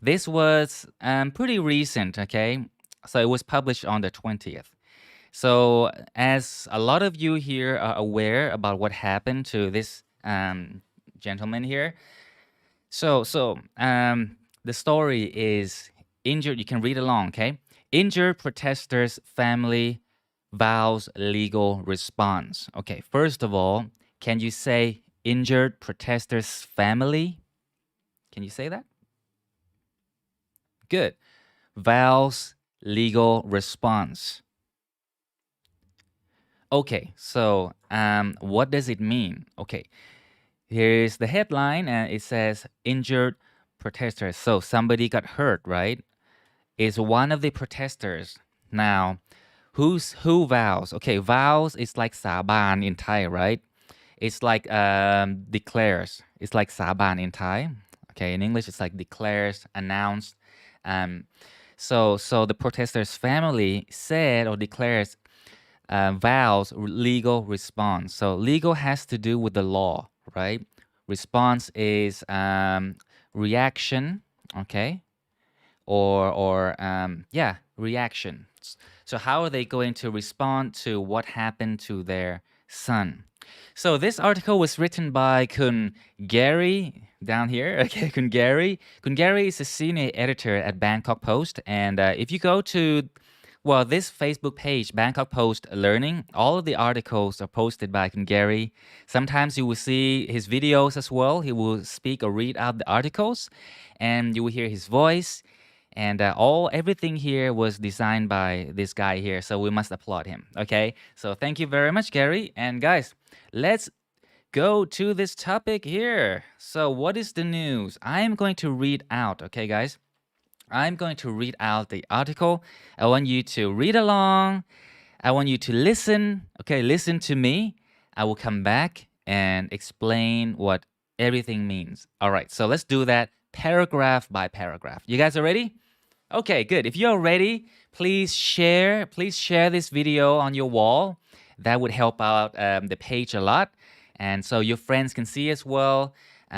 This was pretty recent, okay? So it was published on the 20th. So, as a lot of you here are aware about what happened to this gentleman here, the story is injured. You can read along, okay? Injured protesters' family vows legal response. Okay, first of all, can you say injured protesters' family? Can you say that? Good. Vows legal response. Okay, so what does it mean? Okay, here's the headline, and it says injured protesters. So somebody got hurt, right? Is one of the protesters. Now, who vows? Okay, vows is like saban in Thai, right? It's like declares. It's like saban in Thai. Okay, in English it's like declares, announced. Um, so the protester's family said or declares vows legal response. So legal has to do with the law, right? Response is reaction, okay, or yeah, reaction. So how are they going to respond to what happened to their son? So this article was written by Kun Gary down here. Okay, Kun Gary. Kun Gary is a senior editor at Bangkok Post, and if you go to this Facebook page, Bangkok Post Learning, all of the articles are posted by Kun Gary. Sometimes you will see his videos as well. He will speak or read out the articles, and you will hear his voice. And everything here was designed by this guy here, so we must applaud him. Okay, so thank you very much, Gary. And guys, let's go to this topic here. So what is the news? I am going to read out. Okay, guys, I'm going to read out the article. I want you to read along. I want you to listen. Okay, listen to me. I will come back and explain what everything means. All right, so let's do that paragraph by paragraph. You guys are ready? Okay, good. If you're ready, please share this video on your wall. That would help out the page a lot. And so your friends can see as well.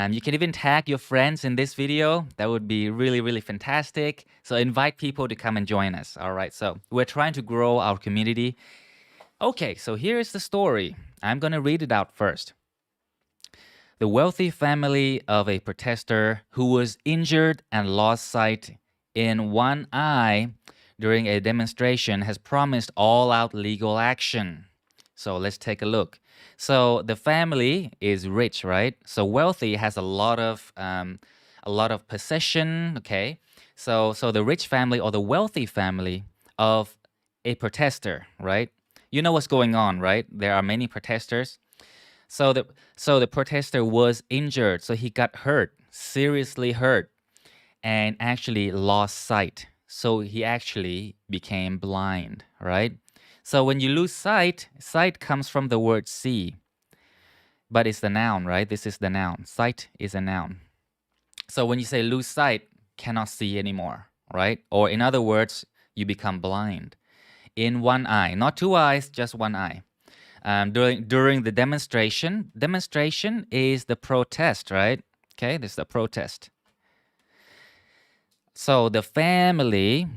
You can even tag your friends in this video. That would be really, really fantastic. So invite people to come and join us. All right, so we're trying to grow our community. Okay, so here's the story. I'm going to read it out first. The wealthy family of a protester who was injured and lost sight in one eye during a demonstration has promised all-out legal action. So let's take a look. So the family is rich, right? So wealthy has a lot of possession. Okay, so the rich family or the wealthy family of a protester, right? You know what's going on, right? There are many protesters. So the protester was injured. So he got hurt, seriously hurt, and actually lost sight. So he actually became blind, right? So when you lose sight, sight comes from the word see, but it's the noun, right? This is the noun. Sight is a noun. So when you say lose sight, cannot see anymore, right? Or in other words, you become blind in one eye, not two eyes, just one eye. During the demonstration is the protest, right? Okay, this is the protest. So the family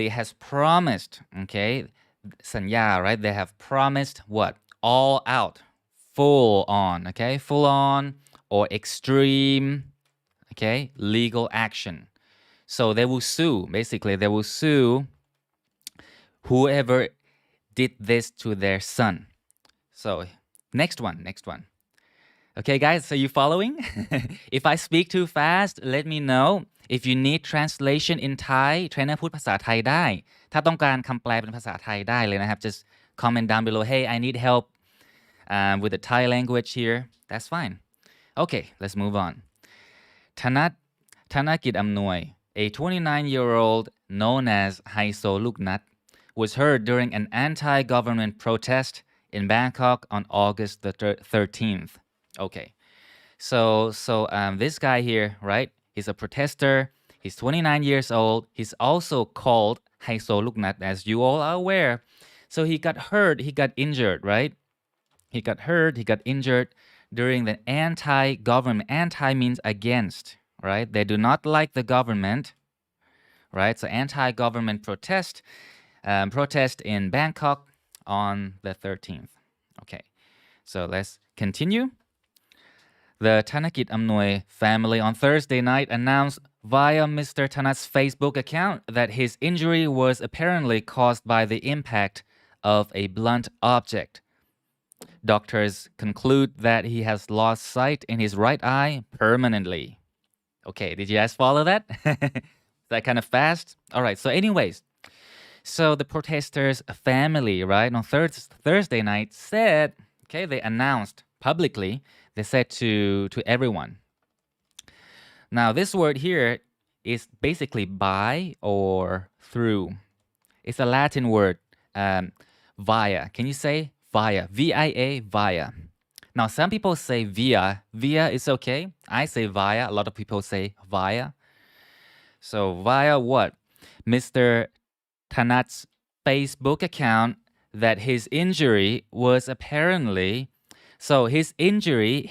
has promised, okay, sanya, right? They have promised what? All out, full on, okay, full on or extreme, okay, legal action. So they will sue, basically, they will sue whoever did this to their son. So next one. Okay, guys, so you following? If I speak too fast, let me know. If you need translation in Thai, trainer พูดภาษาไทยได้ ถ้าต้องการคำแปลเป็นภาษาไทยได้เลยนะครับ just comment down below. Hey, I need help with the Thai language here. That's fine. Okay, let's move on. Thanakit Amnoy, a 29-year-old known as Haiso Luknat, was heard during an anti-government protest in Bangkok on August the 13th. Okay, so this guy here, right? He's a protester. He's 29 years old. He's also called Haiso Luknat, as you all are aware. So he got hurt. He got injured, right? He got hurt. He got injured during the anti-government. Anti means against. right? They do not like the government, right? So anti-government protest in Bangkok on the 13th. Okay, so let's continue. The Thanakit Amnoy family on Thursday night announced via Mr. Thanat's Facebook account that his injury was apparently caused by the impact of a blunt object. Doctors conclude that he has lost sight in his right eye permanently. Okay, did you guys follow that? That kind of fast? All right, so anyways, so the protesters' family, right, on Thursday night said, okay, they announced publicly, they said to everyone. Now, this word here is basically by or through. It's a Latin word, via. Can you say via? V-I-A, via. Now, some people say via. Via is okay. I say via. A lot of people say via. So via what? Mr. Thanat's Facebook account that his injury was apparently, so his injury,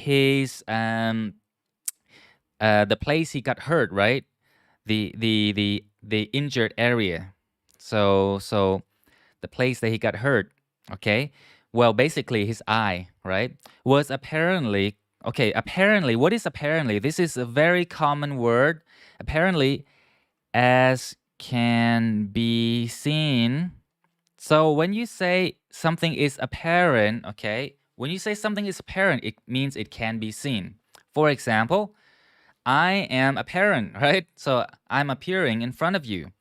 the place he got hurt, right? The injured area. So the place that he got hurt, okay? Well, basically his eye, right? Was apparently, okay, apparently, what is apparently? This is a very common word. Apparently, as can be seen. So when you say something is apparent, okay, when you say something is apparent, it means it can be seen. For example, I am apparent, right? So I'm appearing in front of you.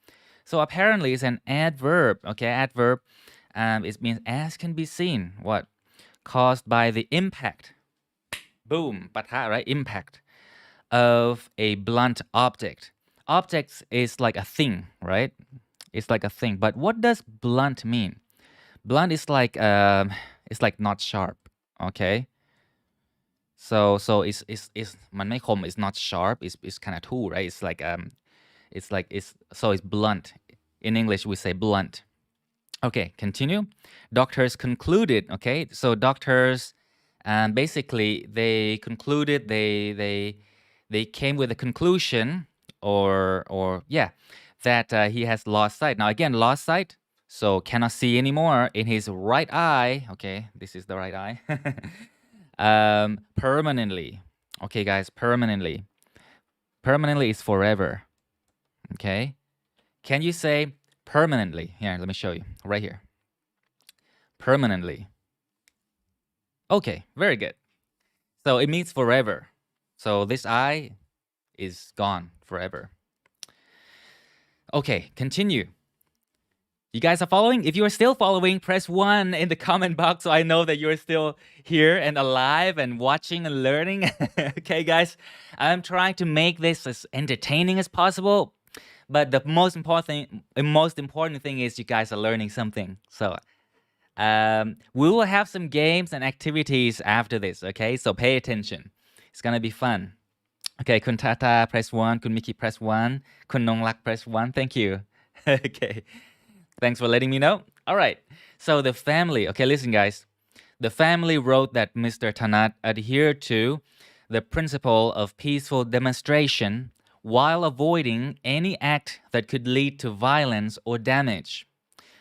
So apparently is an adverb, okay? Adverb, it means as can be seen. What? Caused by the impact. Boom, patha, right? Impact of a blunt object. Objects is like a thing, right? It's like a thing. But what does blunt mean? Blunt is like not sharp, okay? So it's มันไม่คม it's not sharp, it's kind of tool, right? It's blunt. In English we say blunt. Okay, continue. Doctors concluded, okay? So doctors basically they concluded, they came with a conclusion or yeah, that he has lost sight. Now again, lost sight, so cannot see anymore in his right eye. Okay, this is the right eye. Permanently. Okay, guys, permanently. Permanently is forever. Okay, can you say permanently? Here, let me show you right here. Permanently. Okay, very good. So it means forever. So this eye is gone forever. Okay, continue. You guys are following? If you are still following, press 1 in the comment box so I know that you're still here and alive and watching and learning. Okay, guys, I'm trying to make this as entertaining as possible, but the most important thing is you guys are learning something. So we will have some games and activities after this, okay? So pay attention. It's gonna be fun. Okay, Kun Tata, press 1. Kun Miki, press 1. Kun Nonglak, press 1. Thank you. Okay. Thanks for letting me know. All right. So the family, okay, listen, guys. The family wrote that Mr. Thanat adhered to the principle of peaceful demonstration while avoiding any act that could lead to violence or damage.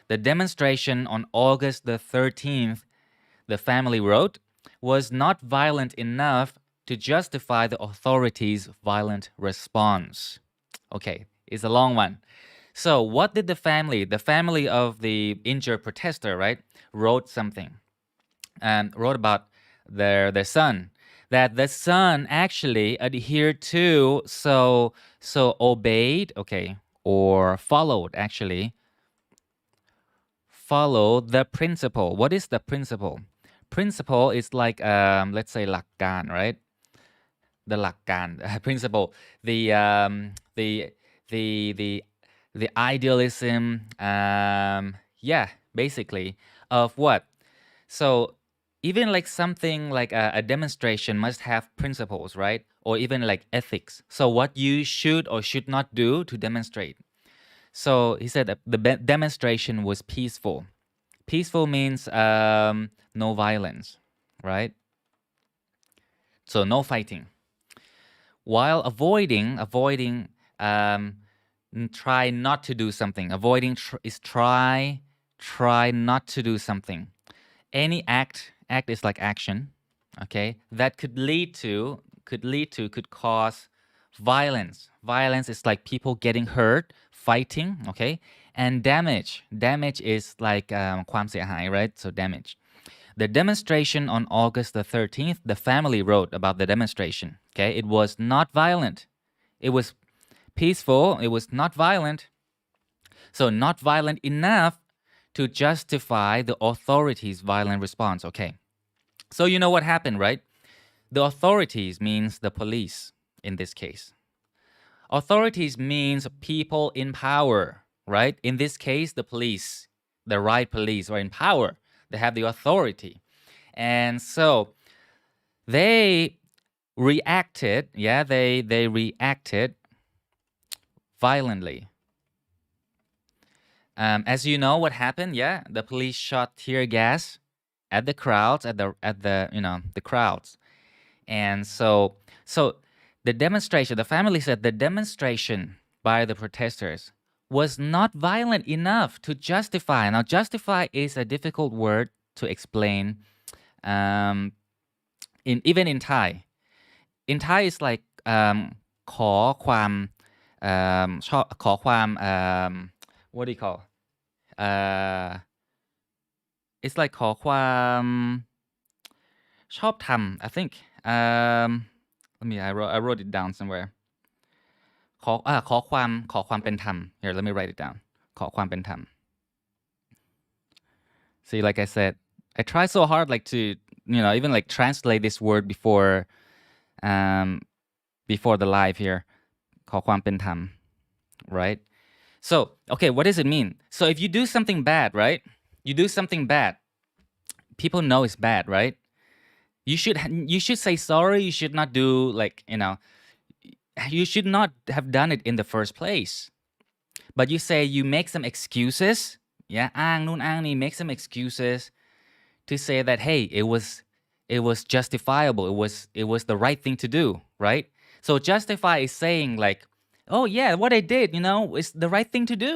The demonstration on August the 13th, the family wrote, was not violent enough to justify the authorities' violent response. Okay, it's a long one. So what did the family of the injured protester, right, wrote something, wrote about their son, that the son actually adhered to, so obeyed, okay, or followed, actually, followed the principle. What is the principle? Principle is like, let's say หลักการ, right? The หลักการ principle, the idealism, yeah, basically, of what? So even like something like a demonstration must have principles, right? Or even like ethics. So what you should or should not do to demonstrate. So he said that the demonstration was peaceful. Peaceful means no violence, right? So no fighting. while avoiding try not to do something. Avoiding is try not to do something. Any act is like action, okay, that could cause violence. Violence is like people getting hurt, fighting, okay, and damage is like ความเสียหาย, right? So damage. The demonstration on August the 13th, the family wrote about the demonstration, okay? It was not violent. It was peaceful. It was not violent. So not violent enough to justify the authorities' violent response. Okay. So you know what happened, right? The authorities means the police in this case. Authorities means people in power, right? In this case, the police, the right police are in power. They have the authority. And so they reacted, they reacted violently. As you know what happened, the police shot tear gas at the crowds, at the crowds. And so the demonstration, the family said the demonstration by the protesters was not violent enough to justify. Now, justify is a difficult word to explain. Even in Thai. In Thai, it's like ขอความชอบขอความ what do you call? It's like ขอความชอบธรรม I think. I wrote it down somewhere. ขอความเป็นธรรม. Here, let me write it down. ขอความเป็นธรรม. See, like I said, I try so hard like to, even like translate this word before the live here. ขอความเป็นธรรม. Right? So, okay, what does it mean? So if you do something bad, right? You do something bad. People know it's bad, right? You should say sorry. You should not do you should not have done it in the first place. But you say you make some excuses. Yeah, อ้างนู่นอ้างนี่ make some excuses to say that, hey, it was justifiable. It was the right thing to do, right? So justify is saying like, oh yeah, what I did, is the right thing to do.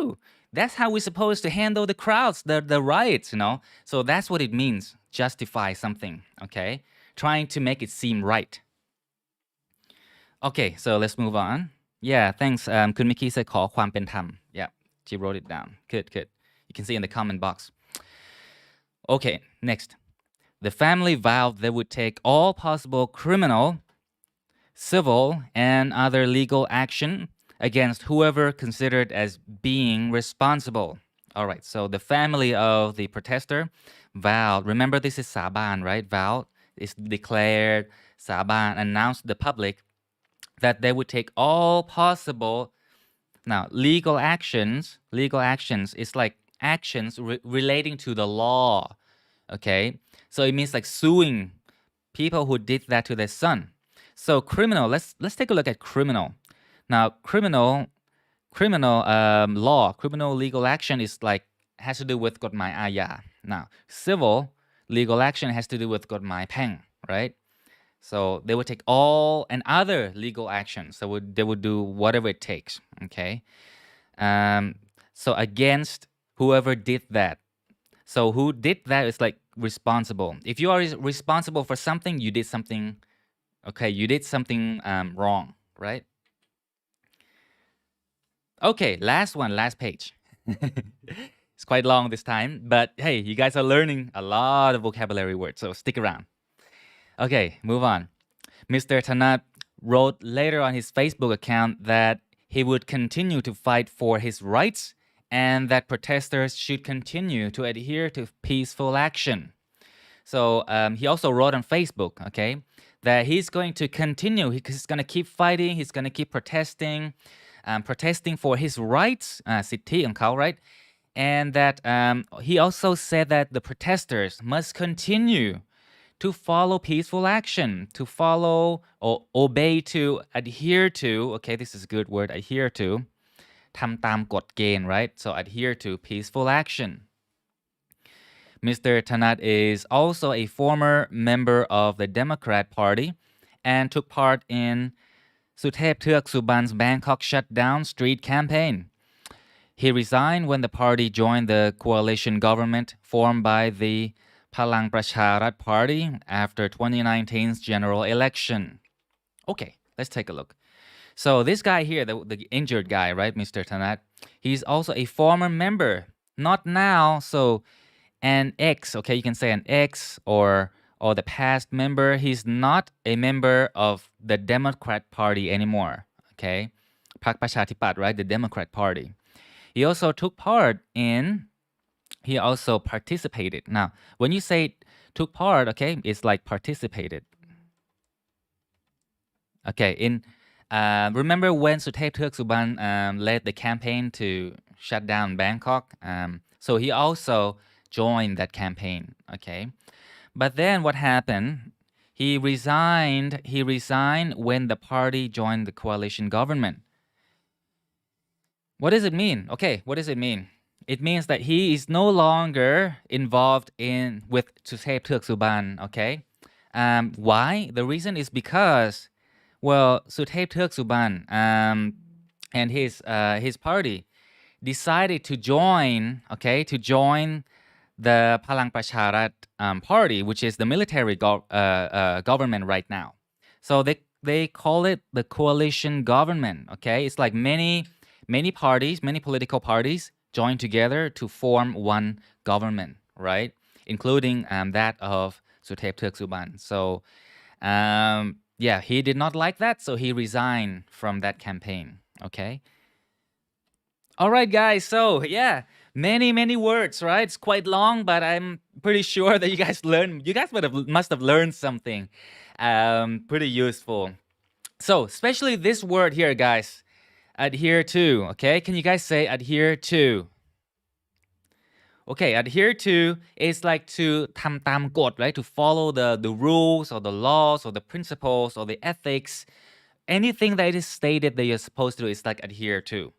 That's how we're supposed to handle the crowds, the riots, So that's what it means, justify something, okay? Trying to make it seem right. Okay, so let's move on. Yeah, thanks. คุณมิกกี้ said ขอความเป็นธรรม. Yeah, she wrote it down. Good. You can see in the comment box. Okay, next. The family vowed they would take all possible criminal, civil, and other legal action against whoever considered as being responsible. All right, so the family of the protester vowed, remember this is สาบาน, right? Vowed is declared, สาบาน, announced to the public that they would take all possible. Now, legal actions is like actions relating to the law, okay? So it means like suing people who did that to their son. So criminal, let's take a look at criminal. Now, criminal law, criminal legal action is like has to do with กฎหมายอาญา. Now, civil legal action has to do with กฎหมายแพ่ง, right? So they would take all and other legal actions. So they would do whatever it takes, okay? So against whoever did that. So who did that is like responsible. If you are responsible for something, you did something, okay, you did something wrong, right? Okay, last page. It's quite long this time, but hey, you guys are learning a lot of vocabulary words, so stick around. Okay, move on. Mr. Tanat wrote later on his Facebook account that he would continue to fight for his rights and that protesters should continue to adhere to peaceful action. So he also wrote on Facebook, okay, that he's going to continue. He's going to keep fighting. He's going to keep protesting for his rights, สิทธิของเขา, right? And that he also said that the protesters must continue to follow peaceful action, to follow or obey to, adhere to, okay, this is a good word, adhere to, ทำตามกฎเกณฑ์, right? So adhere to peaceful action. Mr. Tanat is also a former member of the Democrat Party and took part in Suthep Thaek Suban's Bangkok shutdown street campaign. He resigned when the party joined the coalition government formed by the Palang Pracharat Party after 2019's general election. Okay, let's take a look. So this guy here, the injured guy, right, Mr. Tanat, he's also a former member, not now. So an ex, okay, you can say an ex or the past member. He's not a member of the Democrat Party anymore. Okay, Prak Prachathippat, right, the Democrat Party. He also took part in. He also participated. Now, when you say took part, okay, it's like participated. Okay, remember when Suthep Thaek Suban led the campaign to shut down Bangkok? So he also joined that campaign. Okay, but then what happened? He resigned. He resigned when the party joined the coalition government. What does it mean? Okay, what does it mean? It means that he is no longer involved with Suthep Thaek Suban. Okay, why? The reason is because, well, Suthep Thaek Suban and his party decided to join. Okay, to join the Palang Pracharat party, which is the military government right now. So they call it the coalition government. Okay, it's like many parties, many political parties join together to form one government, right? Including that of Suthep Thaek Suban. So yeah, he did not like that, so he resigned from that campaign. Okay. All right, guys. So yeah, many words, right? It's quite long, but I'm pretty sure that you guys must have learned something pretty useful. So especially this word here, guys, adhere to. Okay, can you guys say adhere to? Okay, adhere to is like to ทำตามกฎ, right? To follow the rules or the laws or the principles or the ethics. Anything that is stated that you're supposed to do is like adhere to.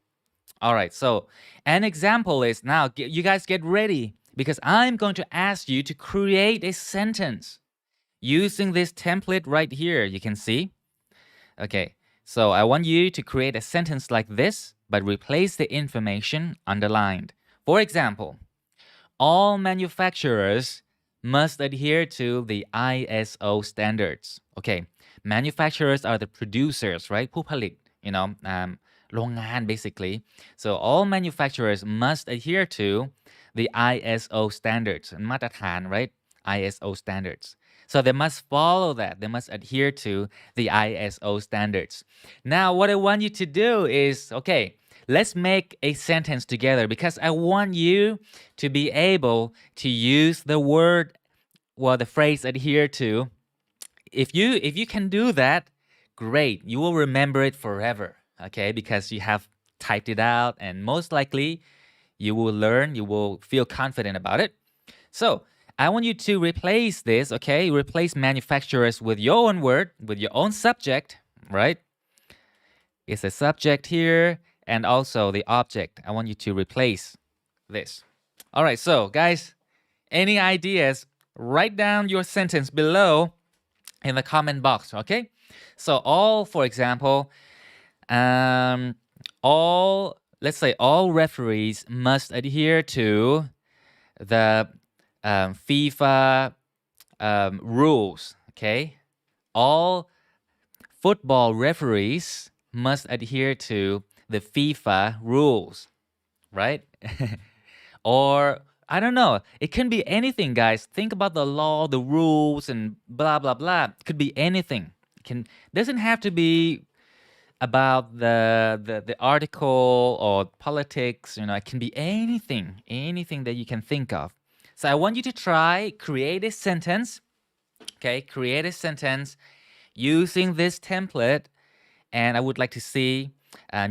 All right, so an example is now, you guys get ready because I'm going to ask you to create a sentence using this template right here. You can see. Okay, so I want you to create a sentence like this, but replace the information underlined. For example, all manufacturers must adhere to the ISO standards. Okay, manufacturers are the producers, right? ผู้ผลิต,โรงงาน basically. So all manufacturers must adhere to the ISO standards. มาตรฐาน, right? ISO standards. So they must follow that. They must adhere to the ISO standards. Now, what I want you to do is, okay, let's make a sentence together because I want you to be able to use the word, well, the phrase adhere to. If you can do that, great. You will remember it forever, okay? Because you have typed it out and most likely you will learn, you will feel confident about it. So I want you to replace this, okay? Replace manufacturers with your own word, with your own subject, right? It's a subject here and also the object. I want you to replace this. All right, so guys, any ideas? Write down your sentence below in the comment box, okay? So all, for example, let's say all referees must adhere to the FIFA rules, okay? All football referees must adhere to the FIFA rules, right? Or I don't know. It can be anything, guys. Think about the law, the rules, and blah blah blah. It could be anything. Doesn't have to be about the article or politics. It can be anything that you can think of. So I want you to try create a sentence. Okay, create a sentence using this template, and I would like to see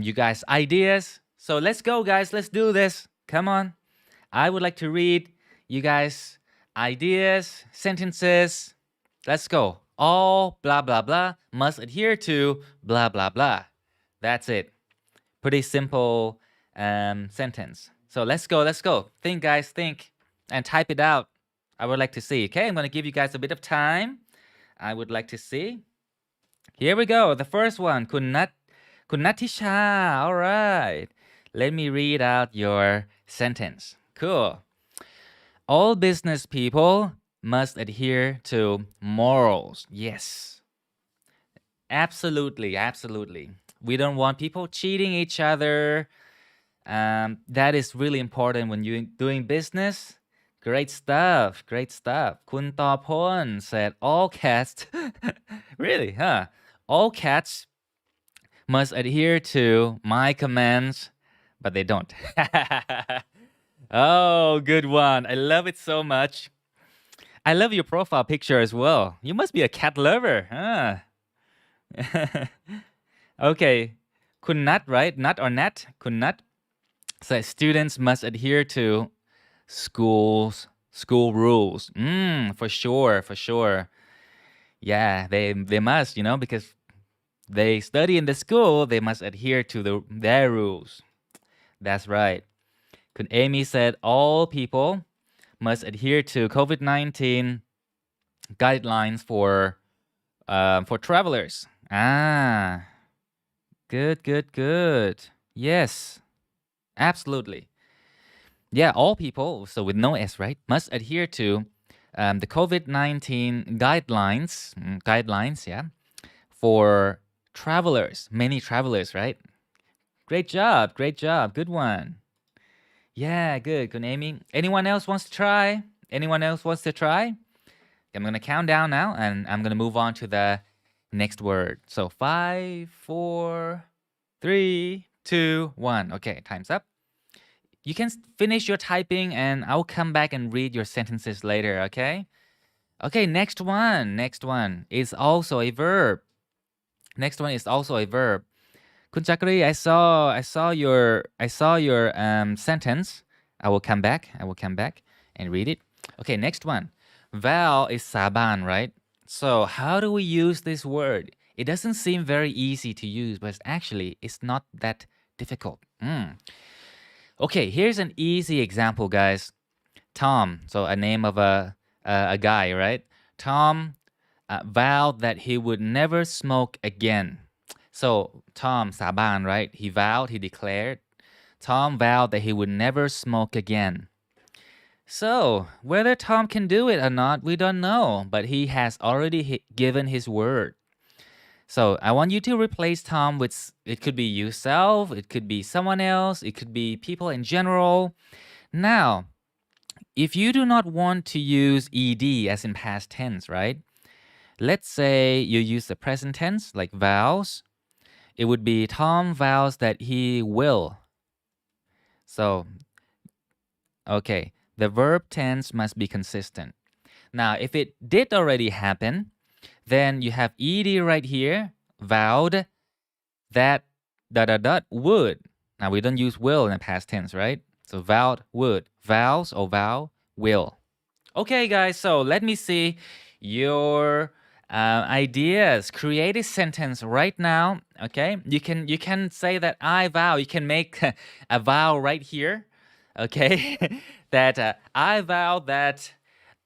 you guys' ideas. So let's go, guys. Let's do this. Come on. I would like to read you guys' ideas, sentences. Let's go. All blah blah blah must adhere to blah blah blah. That's it. Pretty simple sentence. So let's go. Think, guys, think, and type it out. I would like to see. Okay, I'm going to give you guys a bit of time. I would like to see. Here we go. The first one, Kunatisha. All right. Let me read out your sentence. Cool. All business people must adhere to morals. Yes. Absolutely, absolutely. We don't want people cheating each other. That is really important when you're doing business. Great stuff, great stuff. Kun Topon said all cats, really, huh? All cats must adhere to my commands, but they don't. Oh, good one. I love it so much. I love your profile picture as well. You must be a cat lover, huh? Okay. Kun Nat, right? Nat or Nat? Kun Nat says students must adhere to school rules. For sure, for sure. Yeah, they must, because they study in the school, they must adhere to their rules. That's right. Kun Amy said all people must adhere to COVID-19 guidelines for travelers. Ah, good, good, good. Yes, absolutely. Yeah, all people, so with no S, right, must adhere to the COVID-19 guidelines, yeah, for travelers, many travelers, right? Great job, good one. Yeah, good, good, Amy. Anyone else wants to try? Anyone else wants to try? I'm gonna count down now, and I'm gonna move on to the next word. So 5, 4, 3, 2, 1. Okay, time's up. You can finish your typing, and I'll come back and read your sentences later. Okay. Okay. Next one. Next one is also a verb. Next one is also a verb. Kun Chakri, I saw your sentence. I will come back and read it. Okay, next one. Vow is saban, right? So how do we use this word? It doesn't seem very easy to use, but actually it's not that difficult. Okay, here's an easy example, guys. Tom, so a name of a guy, right? Tom vowed that he would never smoke again. So Tom Saban, right? He vowed, he declared. Tom vowed that he would never smoke again. So whether Tom can do it or not, we don't know. But he has already given his word. So I want you to replace Tom with, it could be yourself, it could be someone else, it could be people in general. Now, if you do not want to use ed as in past tense, right? Let's say you use the present tense, like vows. It would be Tom vows that he will. So, okay, the verb tense must be consistent. Now, if it did already happen, then you have ed right here, vowed that would. Now, we don't use will in the past tense, right? So vowed would, vows or vow, will. Okay, guys, so let me see your ideas. Create a sentence right now. Okay, you can say that I vow. You can make a vow right here. Okay, that I vow that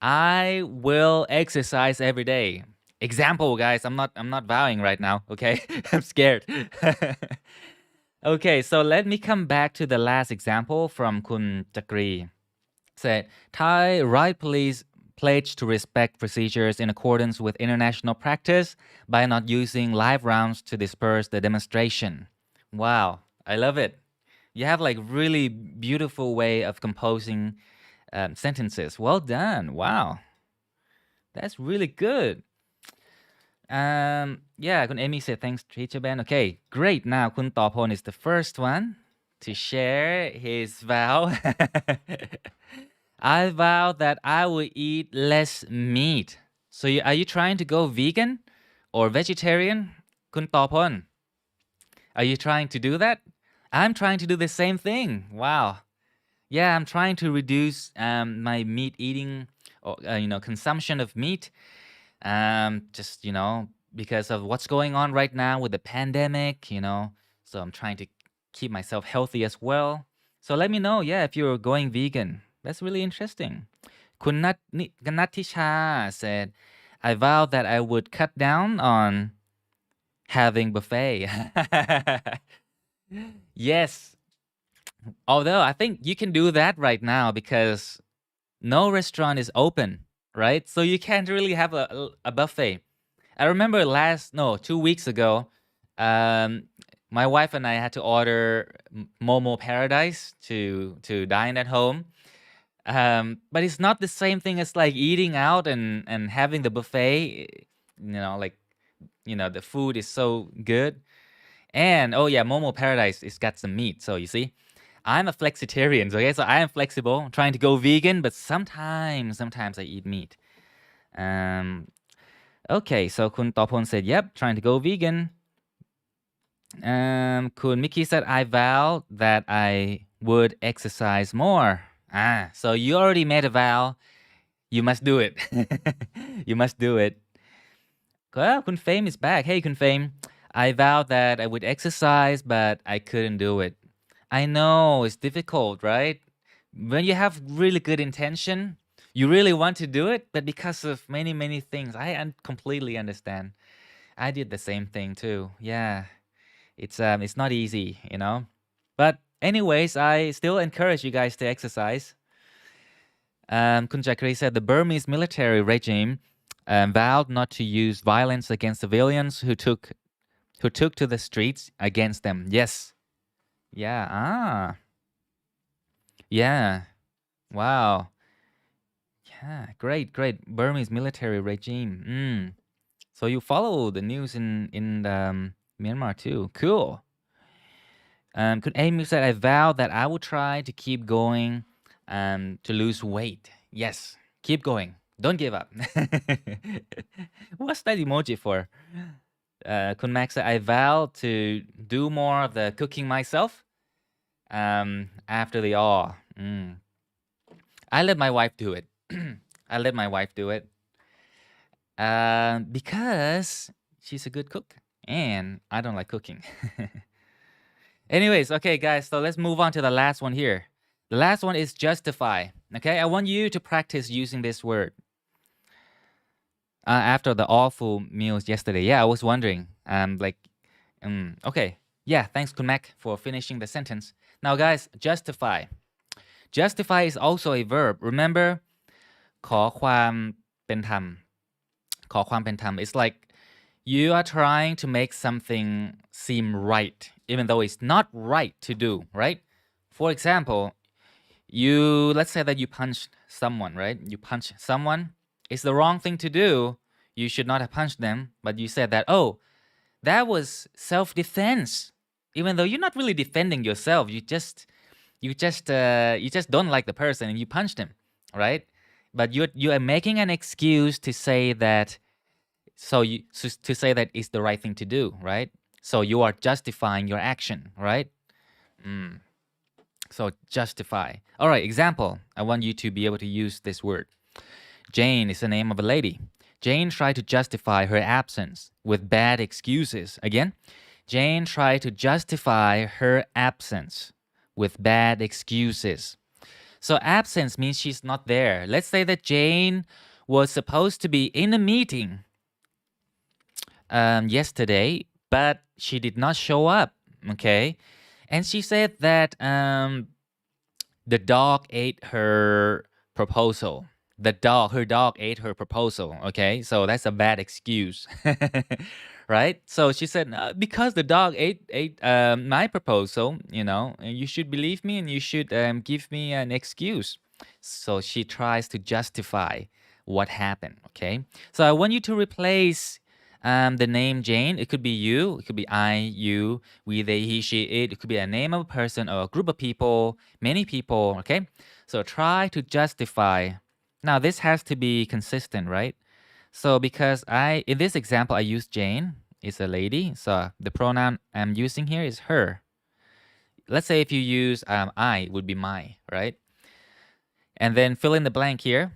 I will exercise every day. Example, guys. I'm not vowing right now. Okay, I'm scared. Okay, so let me come back to the last example from Kun Chakri. Said Thai riot police pledge to respect procedures in accordance with international practice by not using live rounds to disperse the demonstration. Wow, I love it. You have like really beautiful way of composing sentences. Well done. Wow, that's really good. Yeah, Kun Amy said thanks, teacher Ben. Okay, great. Now Kun Topon is the first one to share his vow. I vow that I will eat less meat. So are you trying to go vegan or vegetarian? Kun Topon, are you trying to do that? I'm trying to do the same thing. Wow. Yeah, I'm trying to reduce my meat eating or consumption of meat. Just because of what's going on right now with the pandemic. So I'm trying to keep myself healthy as well. So let me know, yeah, if you're going vegan. That's really interesting. Natisha said, I vowed that I would cut down on having buffet. Yes. Although I think you can do that right now because no restaurant is open, right? So you can't really have a buffet. I remember 2 weeks ago, um, my wife and I had to order Momo Paradise to dine at home. But it's not the same thing as like eating out and having the buffet. Like the food is so good. And oh yeah, Momo Paradise it's got some meat. So you see, I'm a flexitarian. Okay, so I am flexible, I'm trying to go vegan, but sometimes I eat meat. Um, okay, so Kun Topon said, "Yep, trying to go vegan." Kun Mickey said, "I vowed that I would exercise more." So you already made a vow. You must do it. You must do it. Well, Kun Fame is back. Hey, Kun Fame. I vowed that I would exercise, but I couldn't do it. I know it's difficult, right? When you have really good intention, you really want to do it, but because of many, many things, completely understand. I did the same thing too. Yeah, it's not easy, But anyways, I still encourage you guys to exercise. Kun Jakri said the Burmese military regime vowed not to use violence against civilians who took to the streets against them. Yes. Yeah. Yeah. Wow. Yeah. Great. Burmese military regime. So you follow the news in Myanmar too. Cool. Could Amy said I vowed that I would try to keep going to lose weight. Yes. Keep going. Don't give up. What's that emoji for? Kun Max said I vow to do more of the cooking myself. After the awe. I let my wife do it. I let my wife do it. Because she's a good cook and I don't like cooking. Anyways, okay, guys, so let's move on to the last one here. The last one is justify. Okay, I want you to practice using this word. After the awful meals yesterday, yeah, I was wondering. Okay, yeah, thanks, Kunmek, for finishing the sentence. Now, guys, justify. Justify is also a verb. Remember, ขอความเป็นธรรม ขอความเป็นธรรม It's like you are trying to make something seem right, even though it's not right to do, right? For example, let's say that you punched someone, right? You punch someone. It's the wrong thing to do. You should not have punched them, but you said that, oh, that was self-defense. Even though you're not really defending yourself, you just don't like the person and you punched him, right? But you are making an excuse to say that it's the right thing to do, right? So you are justifying your action, right? So justify. All right, example. I want you to be able to use this word. Jane is the name of a lady. Jane tried to justify her absence with bad excuses. Again, Jane tried to justify her absence with bad excuses. So absence means she's not there. Let's say that Jane was supposed to be in a meeting yesterday, but she did not show up. Okay, and she said that the dog ate her proposal. Her dog ate her proposal. Okay, so that's a bad excuse, right? So she said because the dog ate my proposal, you should believe me and you should give me an excuse. So she tries to justify what happened. Okay, so I want you to replace the name Jane. It could be you. It could be I, you, we, they, he, she, it. It could be a name of a person or a group of people, many people. Okay, so try to justify. Now this has to be consistent, right? So because in this example, I use Jane. It's a lady. So the pronoun I'm using here is her. Let's say if you use I, it would be my, right? And then fill in the blank here.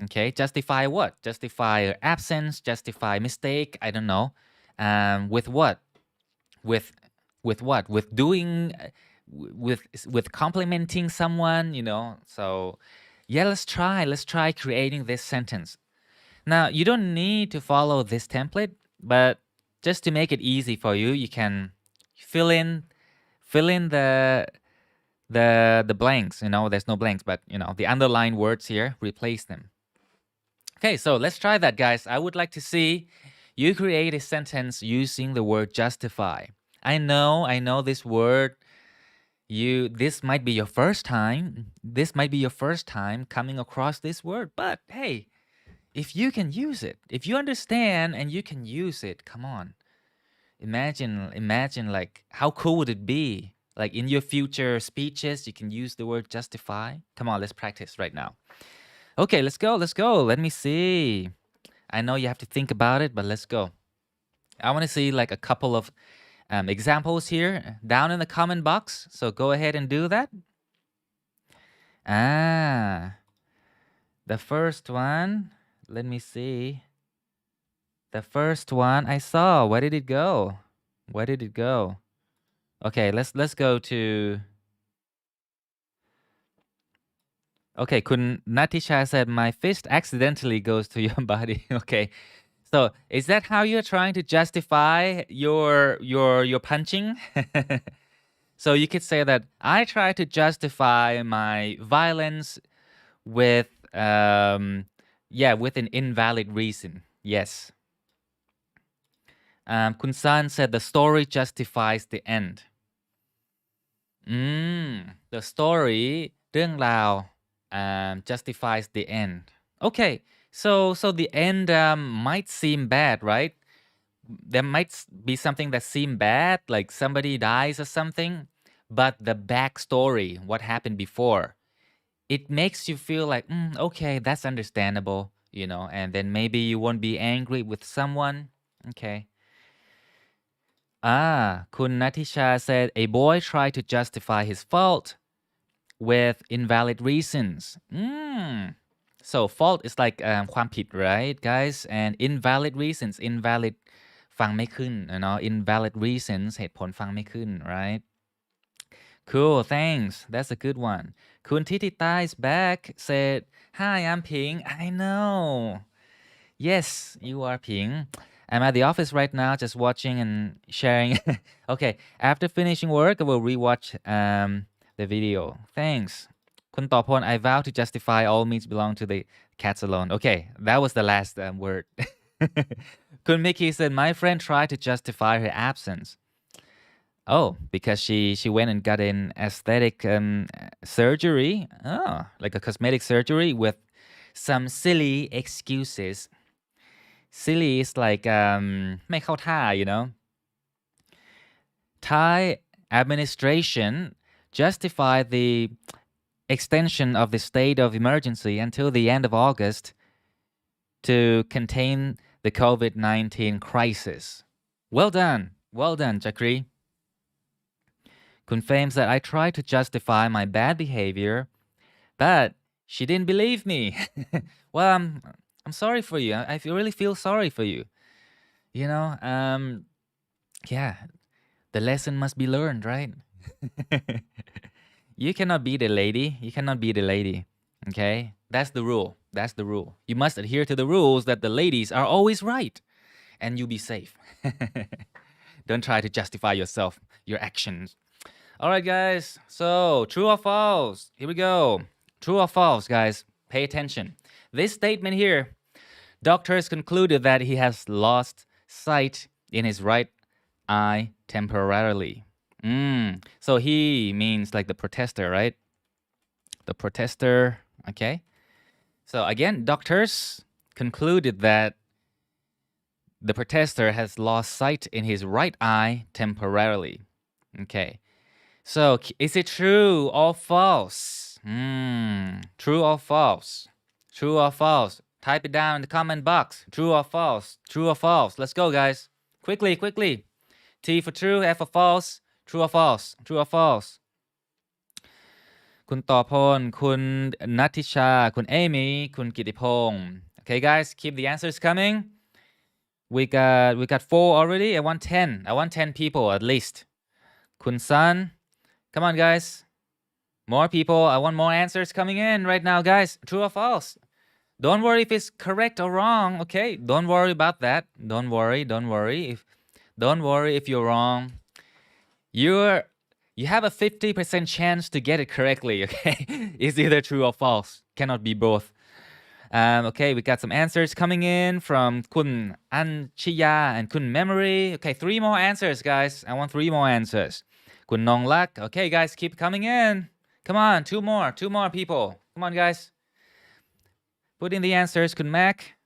Okay, justify what? Justify absence, justify mistake, I don't know. With what? With what? With doing, with complimenting someone, So yeah, let's try creating this sentence. Now, you don't need to follow this template, but just to make it easy for you, you can fill in the blanks. There's no blanks, but the underlined words here, replace them. Okay, so let's try that, guys. I would like to see you create a sentence using the word justify. I know this word. This might be your first time. This might be your first time coming across this word, but hey, if you can use it, if you understand and you can use it, come on. Imagine like how cool would it be? Like in your future speeches, you can use the word justify. Come on, let's practice right now. Okay, let's go. Let me see. I know you have to think about it, but let's go. I want to see like a couple of examples here down in the comment box. So go ahead and do that. The first one, let me see. The first one I saw, where did it go? Okay, let's go to. Okay, Kun Natisha said my fist accidentally goes to your body. Okay. So, is that how you're trying to justify your punching? So you could say that I try to justify my violence with with an invalid reason. Yes. Kun San said the story justifies the end. The story เรื่องราว justifies the end. Okay, so the end might seem bad, right? There might be something that seems bad, like somebody dies or something, but the backstory, what happened before, it makes you feel like, okay, that's understandable, and then maybe you won't be angry with someone. Okay. Kun Natisha said a boy tried to justify his fault with invalid reasons. So fault is like ความผิด right guys, and invalid reasons, invalid ฟังไม่ขึ้น invalid reasons เหตุผลฟังไม่ขึ้น right? Cool, thanks. That's a good one. Kun Titita is back, said, hi, I'm Ping. I know. Yes, you are Ping. I'm at the office right now, just watching and sharing. Okay, after finishing work, I will rewatch the video. Thanks. Kun Topon, I vow to justify all meats belong to the cats alone. Okay, that was the last word. Kun Mickey said, my friend tried to justify her absence. Oh, because she went and got an aesthetic surgery. Oh, like a cosmetic surgery with some silly excuses. Silly is like ไม่เข้าท่า Thai administration justified the extension of the state of emergency until the end of August to contain the COVID-19 crisis. Well done, Chakri. Kun Fame said, I tried to justify my bad behavior, but she didn't believe me. Well, I'm sorry for you. I really feel sorry for you. Yeah, the lesson must be learned, right? You cannot be the lady. Okay? That's the rule. You must adhere to the rules that the ladies are always right. And you'll be safe. Don't try to justify yourself, your actions. All right, guys. So, true or false? Here we go. True or false, guys? Pay attention. This statement here, doctors concluded that he has lost sight in his right eye temporarily. So he means like the protester, right? The protester, okay? So again, doctors concluded that the protester has lost sight in his right eye temporarily. Okay. So is it true or false? True or false? True or false? Type it down in the comment box. True or false? True or false? Let's go, guys. Quickly. T for true, F for false. True or false? True or false? คุณต่อพล คุณนัทธิชา คุณ Amy คุณ กิติพงษ์ Okay, guys, keep the answers coming. We got 4 already. I want 10 people at least. Kun San, come on, guys. More people. I want more answers coming in right now, guys. True or false? Don't worry if it's correct or wrong, okay? Don't worry about that. Don't worry. Don't worry if you're wrong. You have a 50% chance to get it correctly, okay? It's either true or false. Cannot be both. Okay, we got some answers coming in from Kun Anchiya and Kun Memory. Okay, 3 more answers, guys. I want 3 more answers. Kun Nong Lak. Okay, guys, keep coming in. Come on, 2 more. 2 more people. Come on, guys. Put in the answers. Kun Mac.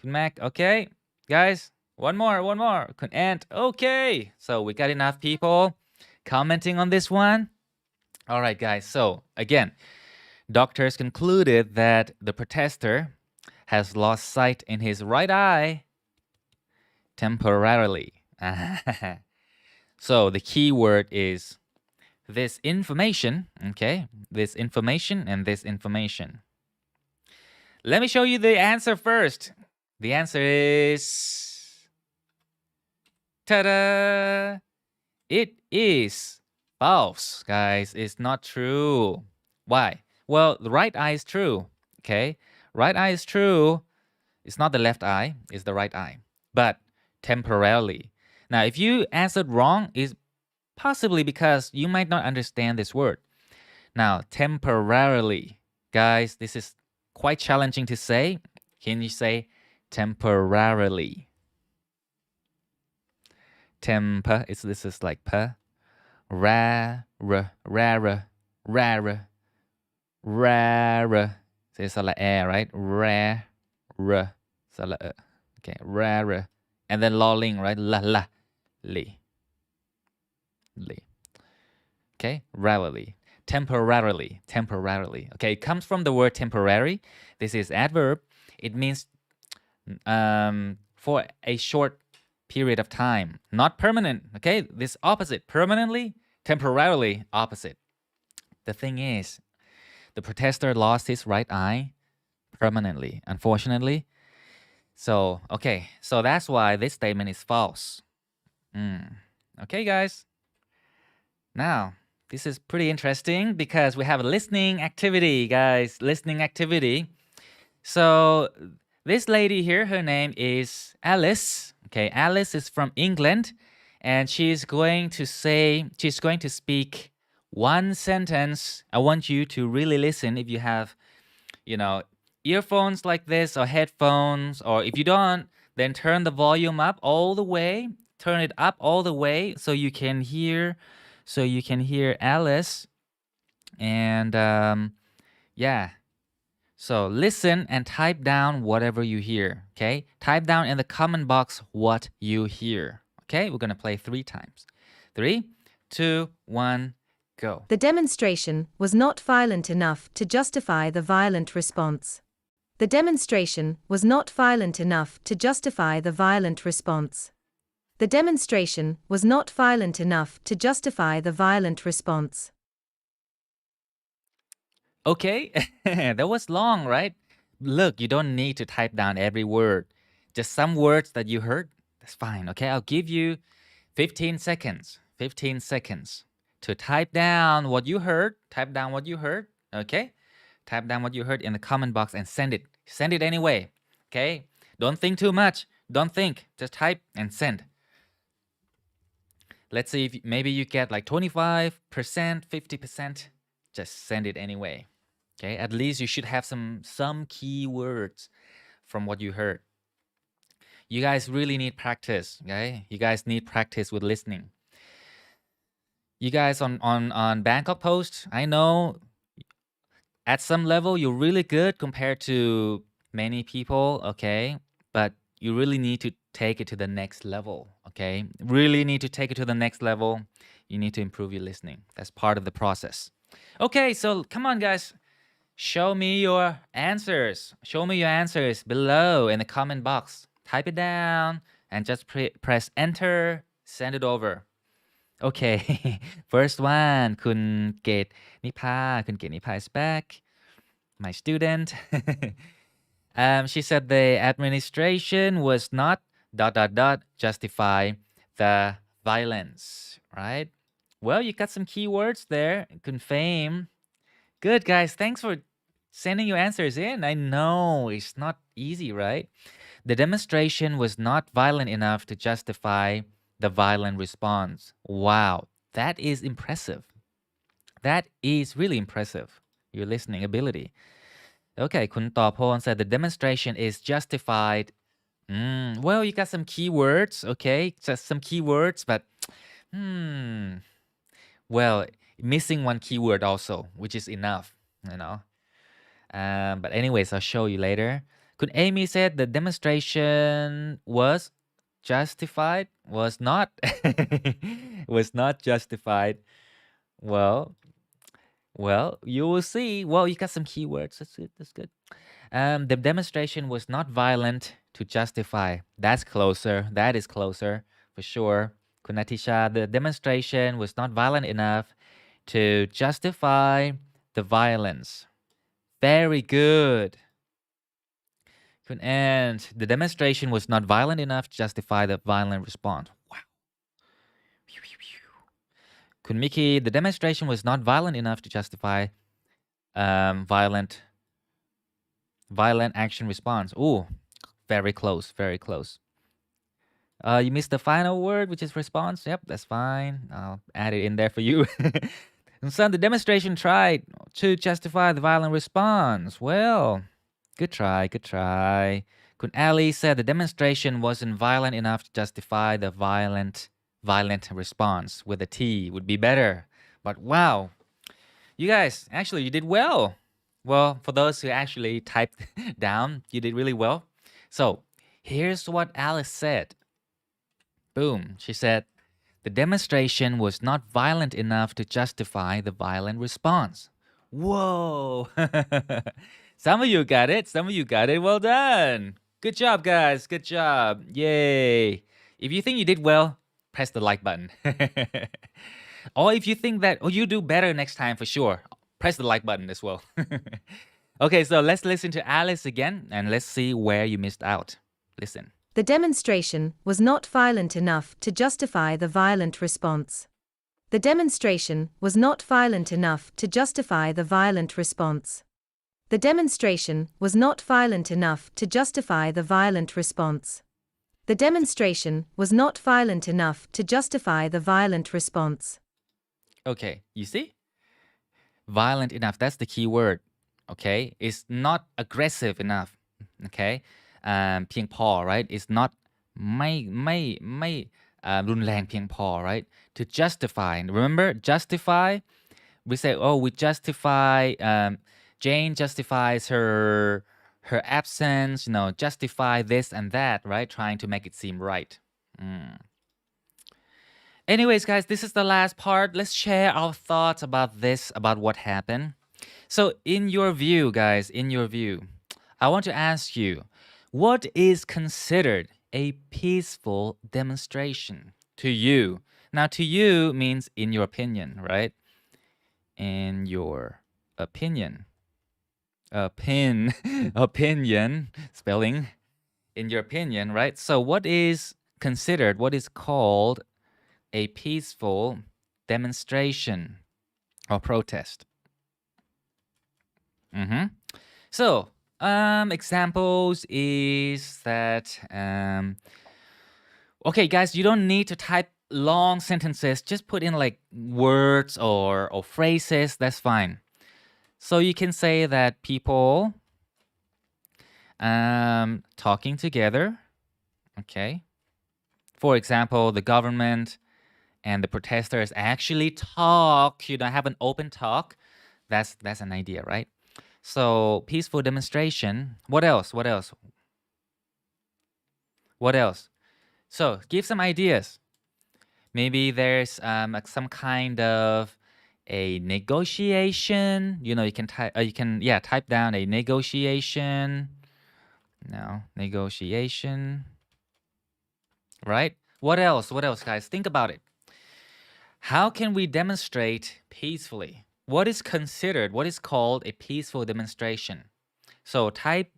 Kun Mac. Okay, guys. One more. Kun Ant. Okay. So we got enough people commenting on this one. All right, guys. So again, doctors concluded that the protester has lost sight in his right eye temporarily. So the key word is this information, okay? This information and this information. Let me show you the answer first. The answer is... ta-da! It is false, guys. It's not true. Why? Well, the right eye is true, okay? Right eye is true. It's not the left eye, it's the right eye. But temporarily. Now, if you answered wrong, it's possibly because you might not understand this word. Now, temporarily. Guys, this is quite challenging to say. Can you say temporarily? This is like pa. Rare. So it's like air, right? Rare. So like, okay, rare. And then lolling, right? Li. Okay, rarely. Temporarily. Okay, it comes from the word temporary. This is adverb. It means for a short period of time, not permanent. Okay, this opposite. Permanently, temporarily, opposite. The thing is, the protester lost his right eye permanently, unfortunately. So, okay, so that's why this statement is false. Okay, guys. Now, this is pretty interesting because we have a listening activity, guys. Listening activity. So, this lady here, her name is Alice. Okay, Alice is from England, and she's going to speak one sentence. I want you to really listen if you have, earphones like this or headphones, or if you don't, then turn the volume up all the way. Turn it up all the way so you can hear Alice. And yeah. So listen and type down whatever you hear, okay? Type down in the comment box what you hear. Okay, we're going to play 3 times. 3, 2, 1, go. The demonstration was not violent enough to justify the violent response. The demonstration was not violent enough to justify the violent response. The demonstration was not violent enough to justify the violent response. Okay, that was long, right? Look, you don't need to type down every word. Just some words that you heard, that's fine, okay? I'll give you 15 seconds. 15 seconds to type down what you heard. Type down what you heard, okay? Type down what you heard in the comment box and send it. Send it anyway, okay? Don't think too much. Don't think. Just type and send. Let's see if maybe you get like 25%, 50%. Just send it anyway. Okay, at least you should have some keywords from what you heard. You guys really need practice, okay? You guys need practice with listening. You guys on Bangkok Post, I know at some level you're really good compared to many people, okay? But you really need to take it to the next level, okay? Really need to take it to the next level. You need to improve your listening. That's part of the process. Okay, so come on, guys. Show me your answers. Show me your answers below in the comment box. Type it down and just press enter. Send it over. Okay, first one. Kun Ket Nipa. Kun Ket Nipa is back. My student. She said the administration was not ... justify the violence, right? Well, you got some keywords there. Confirm. Good, guys. Thanks for sending your answers in. I know it's not easy, right? The demonstration was not violent enough to justify the violent response. Wow, that is impressive. That is really impressive. Your listening ability. Okay, Kun Topon said the demonstration is justified. Well, you got some keywords, okay? Just some keywords, but well, missing one keyword also, which is enough, you know. But anyways, I'll show you later. Kun Amy said the demonstration was justified, was not, was not justified. Well, you will see. Well, you got some keywords. That's good. That's good. The demonstration was not violent to justify. That's closer. That is closer for sure. Kunatisha, the demonstration was not violent enough to justify the violence. Very good. And the demonstration was not violent enough to justify the violent response. Wow. Kun Miki, the demonstration was not violent enough to justify violent action response. Ooh, very close, very close. You missed the final word, which is response. Yep, that's fine. I'll add it in there for you. And so the demonstration tried to justify the violent response. Well, good try, good try. Kun Ali said the demonstration wasn't violent enough to justify the violent response. With a T would be better. But wow, you guys, actually, you did well. Well, for those who actually typed down, you did really well. So here's what Alice said. Boom. She said, the demonstration was not violent enough to justify the violent response. Whoa. Some of you got it. Some of you got it. Well done. Good job, guys. Good job. Yay. If you think you did well, press the like button. Or if you think that, you do better next time for sure, press the like button as well. Okay, so let's listen to Alice again and let's see where you missed out. Listen. The demonstration was not violent enough to justify the violent response. The demonstration was not violent enough to justify the violent response. The demonstration was not violent enough to justify the violent response. The demonstration was not violent enough to justify the violent response. Okay, you see? Violent enough, that's the key word. Okay, it's not aggressive enough. Okay, เพียงพอ right? It's not ไม่รุนแรงเพียงพอ right? To justify. Remember, justify. We say, we justify. Jane justifies her absence. Justify this and that, right? Trying to make it seem right. Anyways, guys, this is the last part. Let's share our thoughts about this, about what happened. So, in your view, guys, I want to ask you, what is considered a peaceful demonstration to you? Now, to you means in your opinion, right? In your opinion. Opinion, spelling. In your opinion, right? So, what is considered, what is called a peaceful demonstration or protest? So, examples is that, okay, guys, you don't need to type long sentences. Just put in like words or phrases. That's fine. So you can say that people talking together. Okay. For example, the government and the protesters actually talk, have an open talk. That's an idea, right? So peaceful demonstration. What else? So give some ideas. Maybe there's some kind of a negotiation. You can type down a negotiation. No, negotiation. Right? What else, guys? Think about it. How can we demonstrate peacefully? What is considered, what is called a peaceful demonstration? So type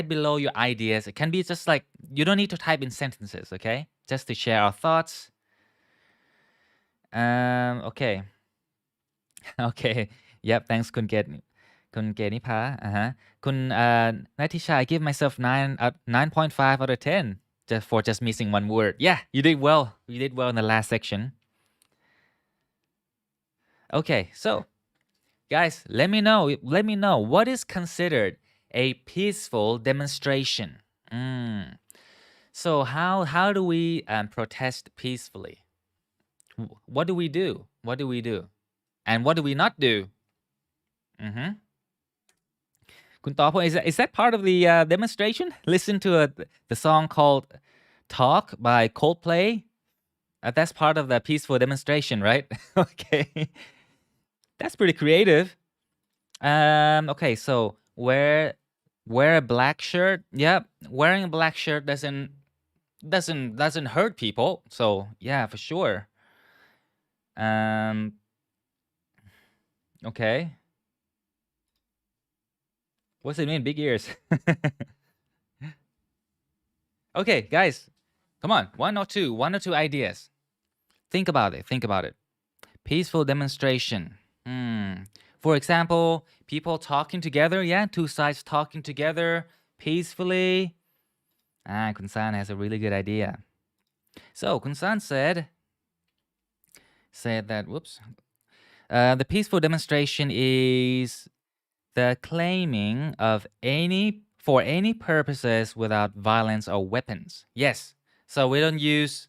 below your ideas. It can be just like, you don't need to type in sentences, okay? Just to share our thoughts. Okay. Okay. Yep, thanks, Kun Get. คุณเกนิพาคุณนัทธิชา I give myself 9.5 out of 10 just for just missing one word. Yeah, you did well. You did well in the last section. Okay, so guys, let me know what is considered a peaceful demonstration. So how do we protest peacefully? What do we do? What do we do? And what do we not do? Kun Tapo, is that part of the demonstration? Listen to the song called Talk by Coldplay. That's part of the peaceful demonstration, right? Okay. That's pretty creative. Okay, so wear a black shirt. Yep, wearing a black shirt doesn't hurt people. So yeah, for sure. Okay. What's it mean? Big ears. Okay, guys, come on. One or two ideas. Think about it. Peaceful demonstration. For example, people talking together. Yeah, two sides talking together peacefully. Kun San has a really good idea. So Kun San said that, the peaceful demonstration is the claiming of for any purposes without violence or weapons. Yes. So we don't use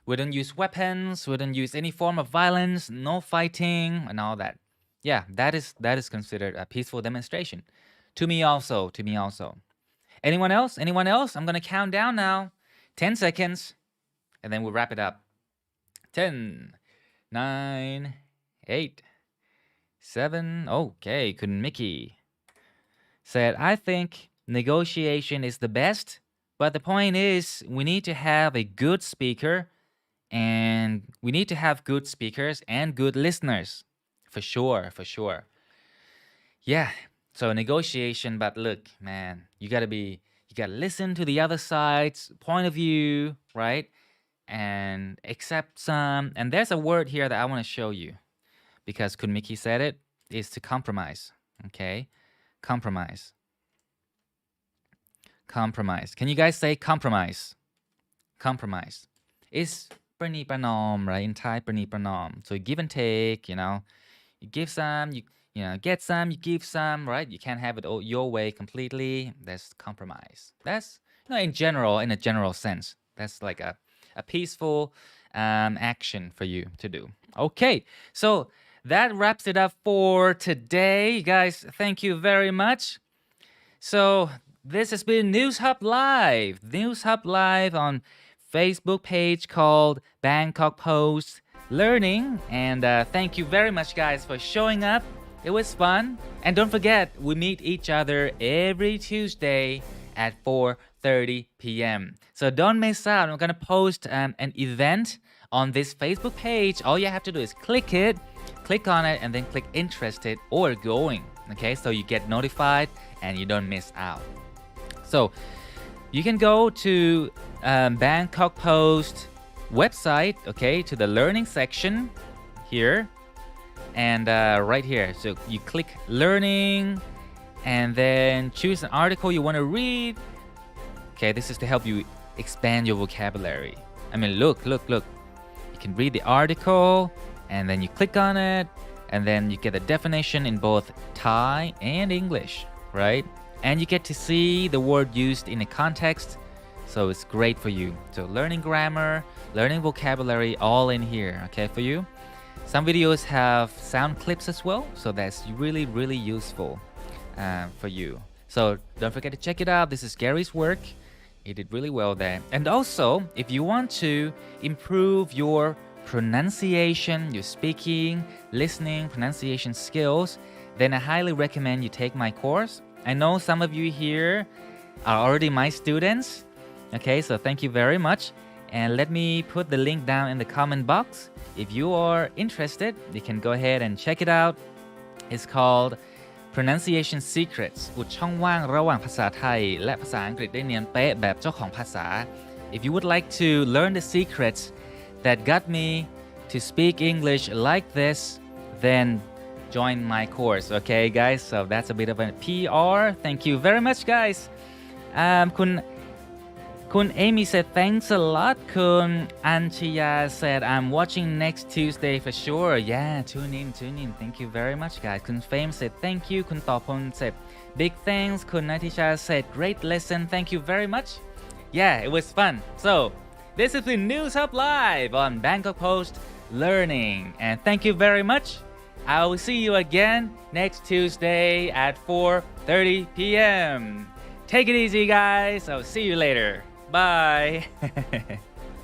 weapons, we don't use any form of violence, no fighting and all that. Yeah, that is considered a peaceful demonstration. To me also. Anyone else? I'm going to count down now. 10 seconds and then we'll wrap it up. 10, 9, 8, 7. Okay, Kun Mickey said, I think negotiation is the best, but the point is we need to have a good speaker and we need to have good speakers and good listeners. For sure. Yeah, so negotiation, but look, man, you gotta listen to the other side's point of view, right? And accept some, and there's a word here that I want to show you because Kun Mickey said it, is to compromise. Okay, compromise. Can you guys say compromise? Compromise is prani pranom, right? In Thai, prani pranom. So give and take, you give some, you get some, you give some, right? You can't have it all your way completely. That's compromise. That's in a general sense. That's like a peaceful action for you to do. Okay, so that wraps it up for today, guys. Thank you very much. So this has been NewsHub Live on Facebook page called Bangkok Post Learning. And thank you very much, guys, for showing up. It was fun. And don't forget, we meet each other every Tuesday at 4:30 p.m. So don't miss out. I'm going to post an event on this Facebook page. All you have to do is click on it, and then click interested or going. Okay, so you get notified and you don't miss out. So you can go to Bangkok Post website, okay, to the learning section here and right here. So you click learning and then choose an article you want to read. Okay, this is to help you expand your vocabulary. I mean, look. You can read the article and then you click on it and then you get the definition in both Thai and English, right? And you get to see the word used in a context, so it's great for you. So learning grammar, learning vocabulary, all in here, okay, for you. Some videos have sound clips as well, so that's really, really useful for you. So don't forget to check it out. This is Gary's work. He did really well there. And also, if you want to improve your pronunciation, your speaking, listening, pronunciation skills, then I highly recommend you take my course. I know some of you here are already my students. Okay, so thank you very much. And let me put the link down in the comment box. If you are interested, you can go ahead and check it out. It's called Pronunciation Secrets อุดช่องว่างระหว่างภาษาไทยและภาษาอังกฤษได้เนียนเป๊ะแบบเจ้าของภาษา If you would like to learn the secrets that got me to speak English like this, then join my course. Okay, guys. So that's a bit of a PR. Thank you very much, guys. คุณ Amy said thanks a lot คุณ Anchia said I'm watching next Tuesday for sure. Yeah, tune in. Thank you very much, guys. คุณ Fame said thank you คุณ ต่อพล said big thanks คุณ Natisha said great lesson. Thank you very much. Yeah, it was fun. So this is the NewsHub Live on Bangkok Post Learning, and thank you very much. I will see you again next Tuesday at 4:30 p.m. Take it easy, guys. I'll see you later. Bye.